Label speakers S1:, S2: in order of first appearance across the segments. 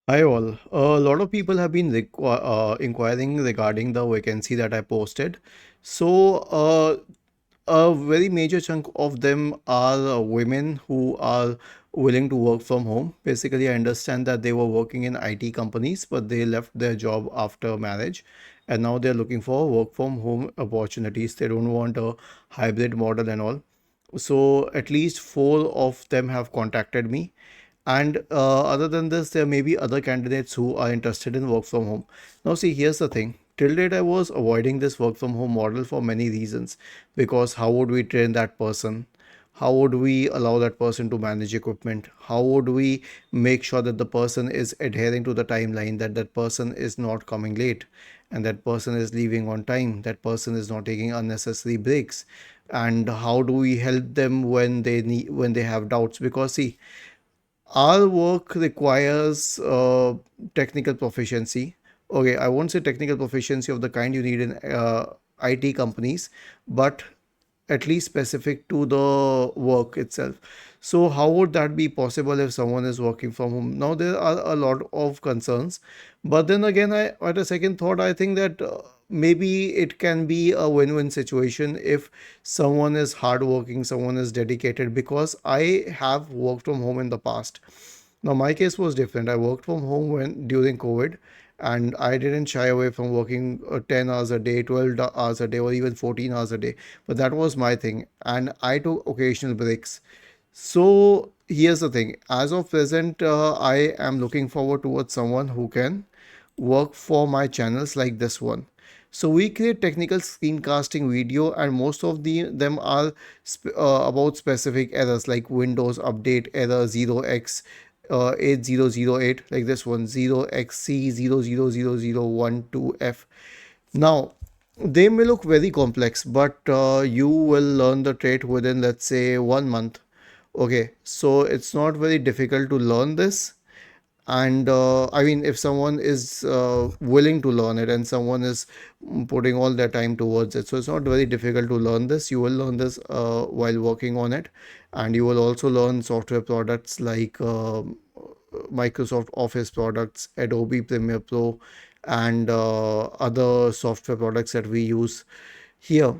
S1: Hi all. A lot of people have been inquiring regarding the vacancy that I posted. So, a very major chunk of them are women who are willing to work from home. Basically, I understand that they were working in IT companies, but they left their job after marriage, and now they're looking for work from home opportunities. They don't want a hybrid model and all. So, at least four of them have contacted me, and other than this, there may be other candidates who are interested in work from home. Now, see, here's the thing. Till date, I was avoiding this work from home model for many reasons. Because how would we train that person? How would we allow that person to manage equipment? How would we make sure that the person is adhering to the timeline, that that person is not coming late, and that person is leaving on time, that person is not taking unnecessary breaks? And how do we help them when they have doubts? Because see, our work requires technical proficiency. Okay, I won't say technical proficiency of the kind you need in IT companies, but at least specific to the work itself. So, how would that be possible if someone is working from home? Now, there are a lot of concerns, but then again, at a second thought, I think that maybe it can be a win-win situation if someone is hardworking, someone is dedicated. Because I have worked from home in the past. Now, my case was different. I worked from home when during COVID, and I didn't shy away from working 10 hours a day, 12 hours a day, or even 14 hours a day. But that was my thing, and I took occasional breaks. So here's the thing. As of present, I am looking forward towards someone who can work for my channels like this one. So we create technical screencasting video, and most of them are about specific errors like Windows update error 0x 8008, like this one 0xc 000012F. Now, they may look very complex, but you will learn the trait within, let's say, 1 month. Okay, so it's not very difficult to learn this. And I mean, if someone is willing to learn it and someone is putting all their time towards it, so it's not very difficult to learn this. You will learn this while working on it, and you will also learn software products like Microsoft Office products, Adobe Premiere Pro, and other software products that we use here.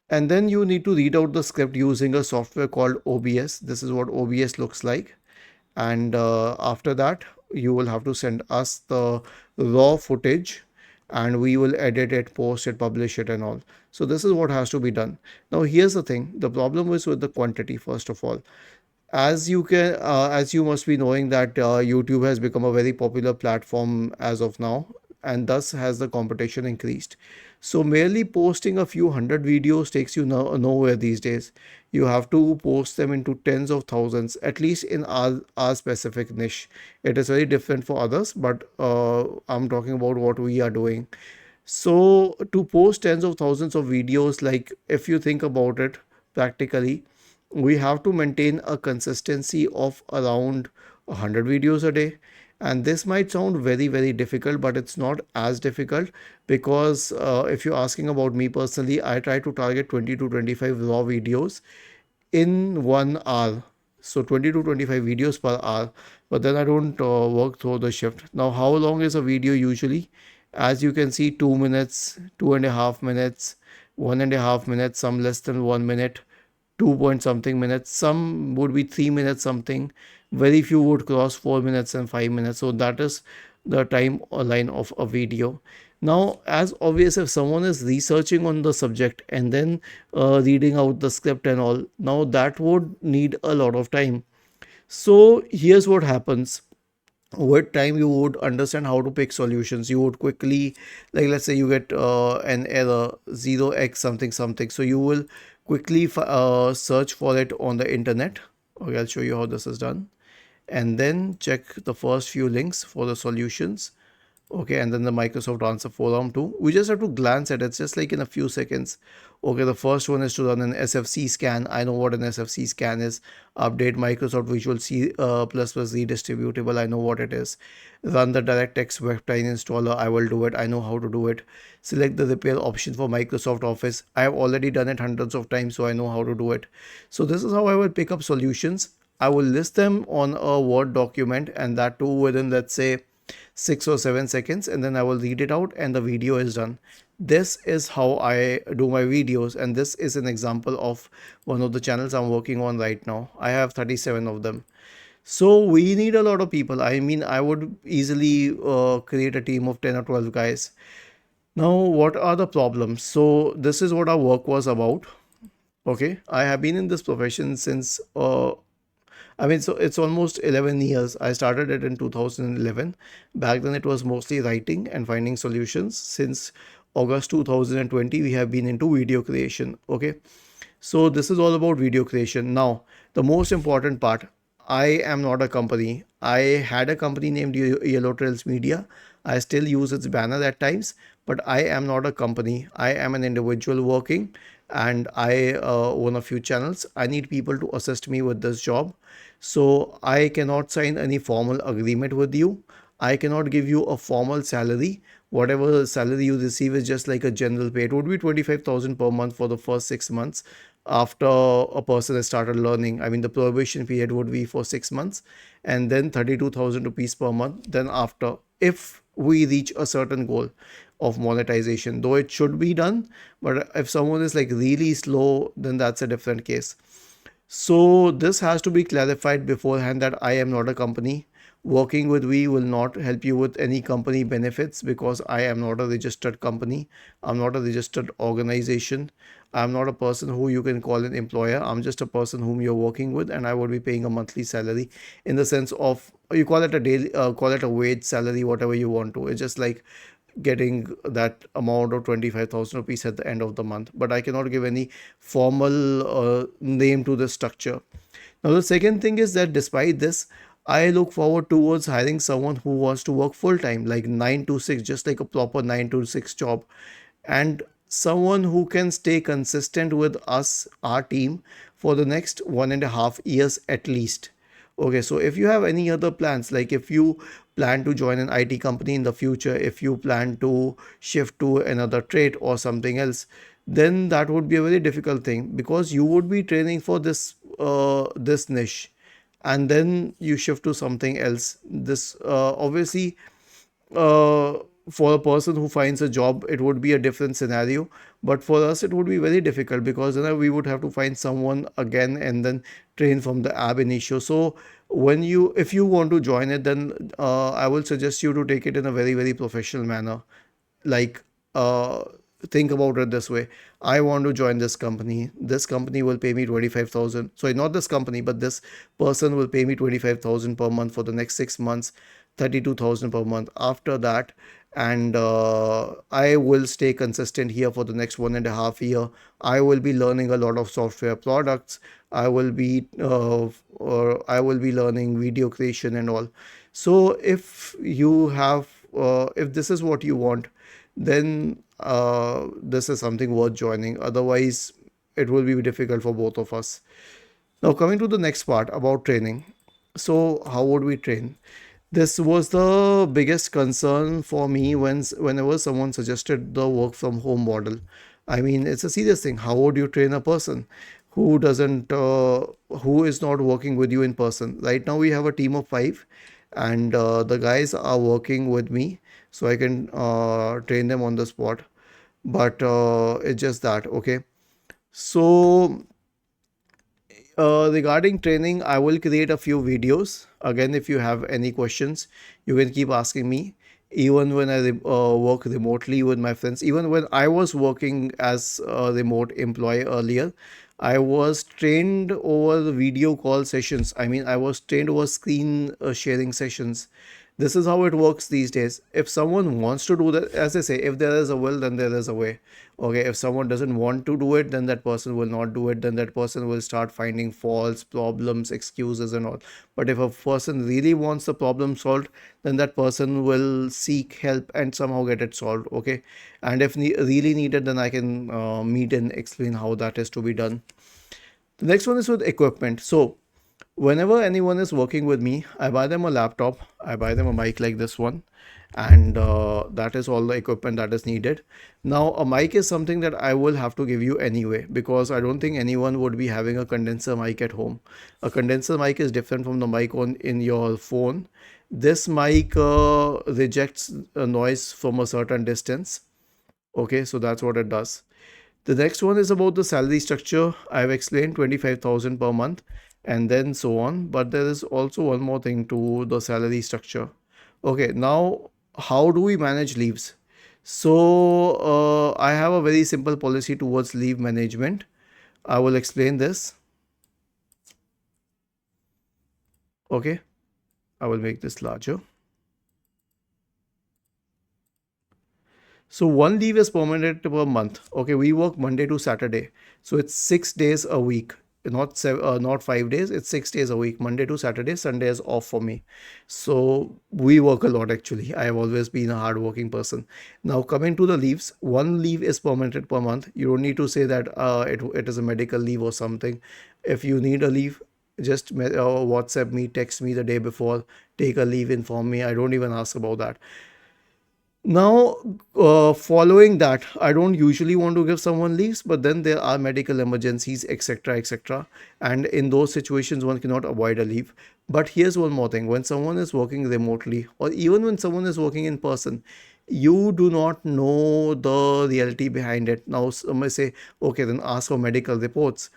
S1: And then you need to read out the script using a software called OBS. This is what OBS looks like. And after that, you will have to send us the raw footage, and we will edit it, post it, publish it, and all. So this is what has to be done. Now, here's the thing. The problem is with the quantity, first of all. As you must be knowing that YouTube has become a very popular platform as of now, and thus has the competition increased. So merely posting a few hundred videos takes you nowhere these days. You have to post them into tens of thousands, at least in our specific niche. It is very different for others, but I'm talking about what we are doing. So to post tens of thousands of videos, like if you think about it practically, we have to maintain a consistency of around 100 videos a day. And this might sound very, very difficult, but it's not as difficult. Because if you're asking about me personally, I try to target 20 to 25 raw videos in 1 hour. So 20 to 25 videos per hour, but then I don't work through the shift. Now, how long is a video usually? As you can see, 2 minutes, 2.5 minutes, 1.5 minutes, some less than 1 minute, 2 point something minutes, some would be 3 minutes something. Very few would cross 4 minutes and 5 minutes. So that is the time line of a video. Now, as obvious, if someone is researching on the subject and then reading out the script and all, now that would need a lot of time. So here's what happens. With time, you would understand how to pick solutions. You would quickly, like, let's say you get an error 0x something something, so you will quickly search for it on the internet. Okay, I'll show you how this is done, and then check the first few links for the solutions. Okay, and then the Microsoft Answer Forum too. We just have to glance at it. It's just like in a few seconds. Okay, the first one is to run an SFC scan. I know what an SFC scan is. Update Microsoft Visual C plus redistributable. I know what it is. Run the DirectX Webtine installer. I will do it. I know how to do it. Select the repair option for Microsoft Office. I have already done it hundreds of times, so I know how to do it. So this is how I will pick up solutions. I will list them on a Word document, and that too within, let's say, 6 or 7 seconds, and then I will read it out and the video is done. This is how I do my videos, and this is an example of one of the channels I'm working on right now. I have 37 of them. So we need a lot of people. I mean, I would easily create a team of 10 or 12 guys. Now, what are the problems? So this is what our work was about. Okay, I have been in this profession since so it's almost 11 years. I started it in 2011. Back then, it was mostly writing and finding solutions. Since August 2020, we have been into video creation. Okay, so this is all about video creation. Now, the most important part, I am not a company. I had a company named Yellow Trails Media. I still use its banner at times, but I am not a company. I am an individual working, and I own a few channels. I need people to assist me with this job. So I cannot sign any formal agreement with you. I cannot give you a formal salary. Whatever salary you receive is just like a general pay. It would be 25,000 per month for the first 6 months after a person has started learning. I mean, the probation period would be for 6 months, and then 32,000 rupees per month. Then, after, if we reach a certain goal of monetization, though it should be done, but if someone is like really slow, then that's a different case. So this has to be clarified beforehand that I am not a company. Working with we will not help you with any company benefits because I am not a registered company. I'm not a registered organization. I'm not a person who you can call an employer. I'm just a person whom you're working with, and I would be paying a monthly salary in the sense of, you call it a daily, call it a wage salary, whatever you want to. It's just like getting that amount of 25,000 rupees at the end of the month, but I cannot give any formal name to this structure. Now, the second thing is that despite this, I look forward towards hiring someone who wants to work full time, like 9 to 6, just like a proper 9 to 6 job, and someone who can stay consistent with us, our team, for the next 1.5 years at least. Okay, so if you have any other plans, like if you plan to join an IT company in the future, if you plan to shift to another trade or something else, then that would be a very difficult thing because you would be training for this niche, and then you shift to something else. This obviously, uh, for a person who finds a job, it would be a different scenario, but for us it would be very difficult because then we would have to find someone again and then train from the ab initio. So when you, if you want to join it, then I will suggest you to take it in a very very professional manner. Like, uh, think about it this way: I want to join this company. This company will pay me 25,000. Sorry, not this company, but this person will pay me 25,000 per month for the next 6 months, 32,000 per month after that. And I will stay consistent here for the next 1.5 year. I will be learning a lot of software products. I will be learning video creation and all. So if you have, if this is what you want, then this is something worth joining. Otherwise, it will be difficult for both of us. Now, coming to the next part about training. So, how would we train? This was the biggest concern for me whenever someone suggested the work from home model. I mean, it's a serious thing. How would you train a person who doesn't, who is not working with you in person? Right now, we have a team of five, and the guys are working with me, so I can train them on the spot. But it's just that, okay. So regarding training, I will create a few videos. Again, if you have any questions, you can keep asking me. Even when I work remotely with my friends, even when I was working as a remote employee earlier, I was trained over the video call sessions. I mean, I was trained over screen sharing sessions. This is how it works these days. If someone wants to do that, as I say, if there is a will, then there is a way. Okay, if someone doesn't want to do it, then that person will not do it. Then that person will start finding faults, problems, excuses, and all. But if a person really wants the problem solved, then that person will seek help and somehow get it solved. Okay, and if really needed, then I can meet and explain how that is to be done. The next one is with equipment. So whenever anyone is working with me, I buy them a laptop, I buy them a mic like this one, and that is all the equipment that is needed. Now, a mic is something that I will have to give you anyway because I don't think anyone would be having a condenser mic at home. A condenser mic is different from the mic on in your phone. This mic rejects a noise from a certain distance. Okay, so that's what it does. The next one is about the salary structure. I've explained 25,000 per month and then so on. But there is also one more thing to the salary structure. Okay, now how do we manage leaves? So I have a very simple policy towards leave management. I will explain this. Okay, I will make this larger. So one leave is permanent per month. Okay, we work Monday to Saturday, so it's 6 days a week. Not 5 days. It's 6 days a week. Monday to Saturday. Sunday is off for me. So we work a lot actually. I have always been a hardworking person. Now coming to the leaves, one leave is permanent per month. You don't need to say that it is a medical leave or something. If you need a leave, just WhatsApp me, text me the day before, take a leave, inform me. I don't even ask about that. Now, following that, I don't usually want to give someone leaves, but then there are medical emergencies, etc., etc. And in those situations, one cannot avoid a leave. But here's one more thing: when someone is working remotely, or even when someone is working in person, you do not know the reality behind it. Now, some may say, okay, then ask for medical reports.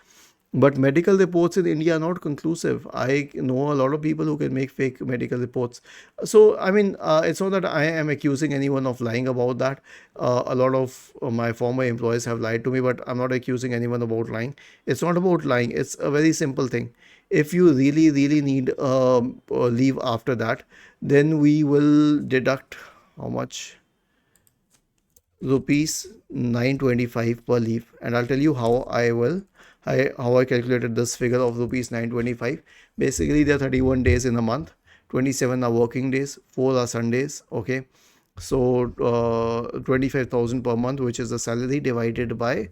S1: But medical reports in India are not conclusive. I know a lot of people who can make fake medical reports. So, I mean, it's not that I am accusing anyone of lying about that. A lot of my former employees have lied to me, but I'm not accusing anyone about lying. It's not about lying, it's a very simple thing. If you really, really need leave after that, then we will deduct how much? Rupees 925 per leave, and I'll tell you how I calculated this figure of rupees 925. Basically, there are 31 days in a month, 27 are working days, 4 are Sundays. Okay, so 25,000 per month, which is the salary, divided by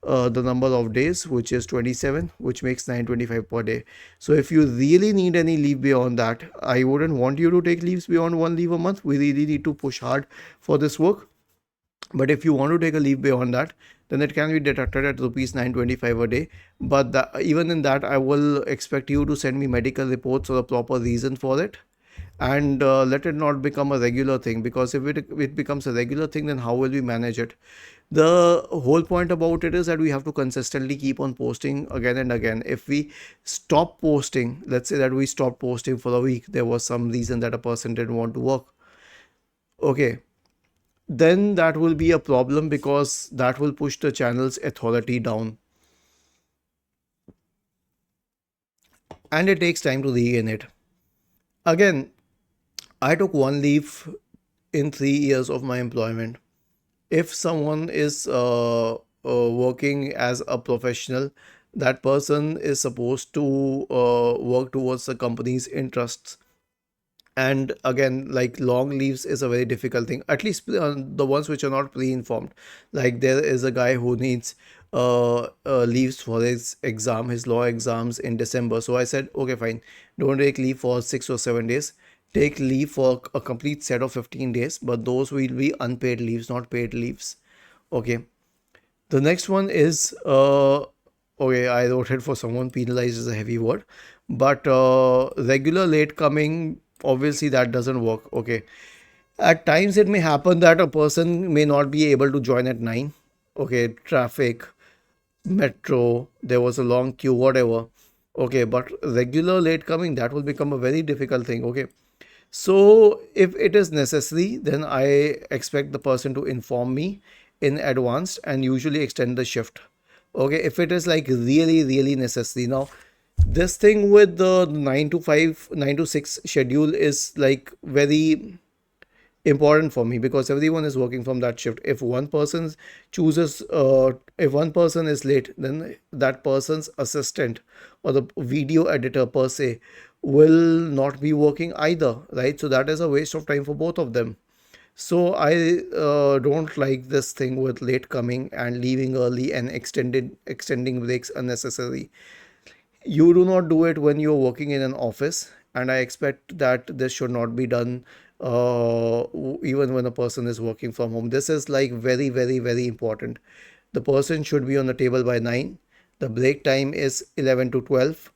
S1: the number of days, which is 27, which makes 925 per day. So if you really need any leave beyond that, I wouldn't want you to take leaves beyond one leave a month. We really need to push hard for this work. But if you want to take a leave beyond that, then it can be deducted at rupees 925 a day. But even in that, I will expect you to send me medical reports or a proper reason for it, and let it not become a regular thing, because if it becomes a regular thing, then how will we manage it? The whole point about it is that we have to consistently keep on posting again and again. If we stop posting, let's say that we stopped posting for a week, there was some reason that a person didn't want to work. Okay, then that will be a problem, because that will push the channel's authority down, and it takes time to regain it. Again, I took one leave in 3 years of my employment. If someone is working as a professional, that person is supposed to work towards the company's interests. And again, like, long leaves is a very difficult thing, at least the ones which are not pre-informed. Like, there is a guy who needs leaves for his exam, his law exams in December. So I said, okay, fine, don't take leave for 6 or 7 days, take leave for a complete set of 15 days, but those will be unpaid leaves, not paid leaves. Okay, the next one is okay, I wrote it for someone, penalized is a heavy word, but regular late coming, obviously that doesn't work. Okay, at times it may happen that a person may not be able to join at 9. Okay, traffic, metro, there was a long queue, whatever. Okay, but regular late coming, that will become a very difficult thing. Okay, so if it is necessary, then I expect the person to inform me in advance and usually extend the shift. Okay, if it is like really, really necessary. Now, this thing with the 9 to 5, 9 to 6 schedule is like very important for me, because everyone is working from that shift. If one person chooses if one person is late, then that person's assistant or the video editor per se will not be working either, right? So that is a waste of time for both of them. So I don't like this thing with late coming and leaving early and extending breaks unnecessary. You do not do it when you're working in an office, and I expect that this should not be done even when a person is working from home. This is like very, very, very important. The person should be on the table by 9. The break time is 11 to 12.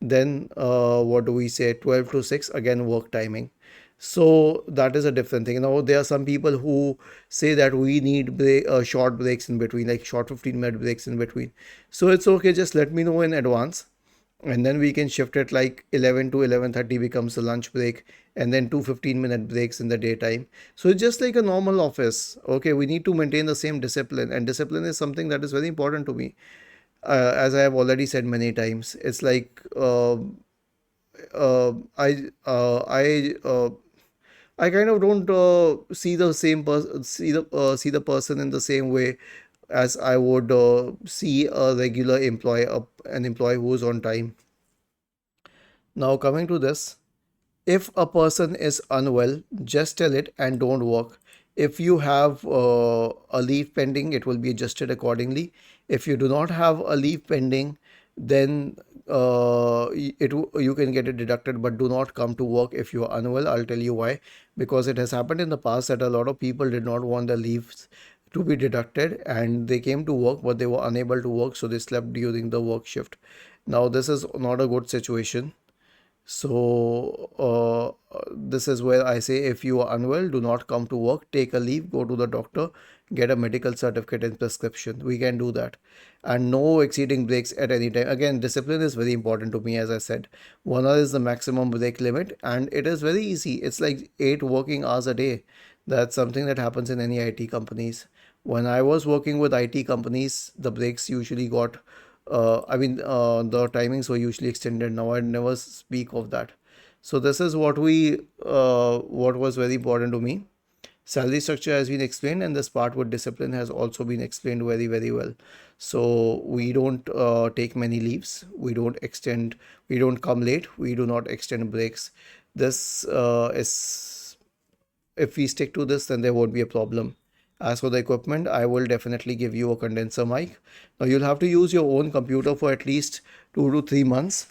S1: Then what do we say, 12 to 6, again work timing. So that is a different thing. Now there are some people who say that we need short breaks in between, like short 15-minute breaks in between. So it's okay, just let me know in advance, and then we can shift it, like 11 to 11:30 becomes a lunch break, and then two 15-minute breaks in the daytime. So it's just like a normal office. Okay, we need to maintain the same discipline, and discipline is something that is very important to me. As I have already said many times, it's like uh, I uh, I uh, I kind of don't see the same person, see the person in the same way as I would see a regular employee, an employee who is on time. Now coming to this, if a person is unwell, just tell it and don't work. If you have a leave pending, it will be adjusted accordingly. If you do not have a leave pending, then you can get it deducted, but do not come to work if you are unwell. I'll tell you why. Because it has happened in the past that a lot of people did not want their leaves to be deducted, and they came to work but they were unable to work, so they slept during the work shift. Now this is not a good situation. So, this is where I say, if you are unwell, do not come to work, take a leave, go to the doctor, get a medical certificate and prescription. We can do that. And no exceeding breaks at any time. Again, discipline is very important to me, as I said. 1 hour is the maximum break limit, and it is very easy. It's like 8 working hours a day. That's something that happens in any IT companies. When I was working with IT companies, the breaks usually got the timings were usually extended. Now I never speak of that. So this is what was very important to me. Salary structure has been explained, and this part with discipline has also been explained very, very well. So we don't take many leaves. We don't extend. We don't come late. We do not extend breaks. This is If we stick to this, then there won't be a problem. As for the equipment, I will definitely give you a condenser mic. Now you'll have to use your own computer for at least 2 to 3 months.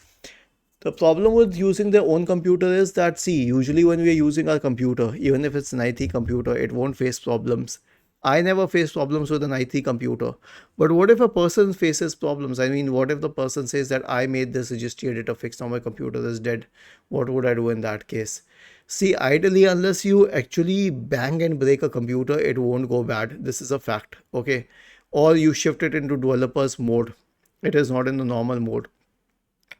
S1: The problem with using their own computer is that, see, usually when we are using our computer, even if it's an IT computer, it won't face problems. I never face problems with an IT computer. But what if a person faces problems? I mean, what if the person says that I made this registry editor fix, now my computer is dead? What would I do in that case? See, ideally, unless you actually bang and break a computer, it won't go bad. This is a fact, okay? Or you shift it into developer's mode. It is not in the normal mode.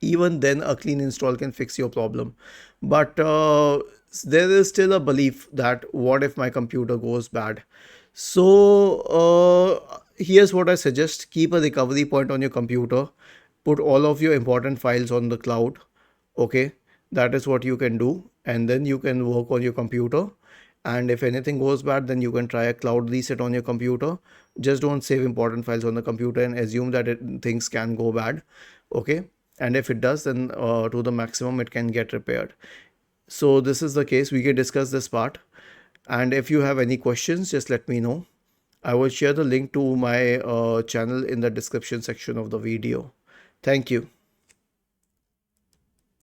S1: Even then, a clean install can fix your problem. But there is still a belief that what if my computer goes bad? So here's what I suggest: keep a recovery point on your computer, put all of your important files on the cloud. Okay, that is what you can do, and then you can work on your computer. And if anything goes bad, then you can try a cloud reset on your computer. Just don't save important files on the computer and assume that things can go bad. Okay, and if it does, then to the maximum it can get repaired. So this is the case. We can discuss this part, and if you have any questions, just let me know. I will share the link to my channel in the description section of the video. Thank you.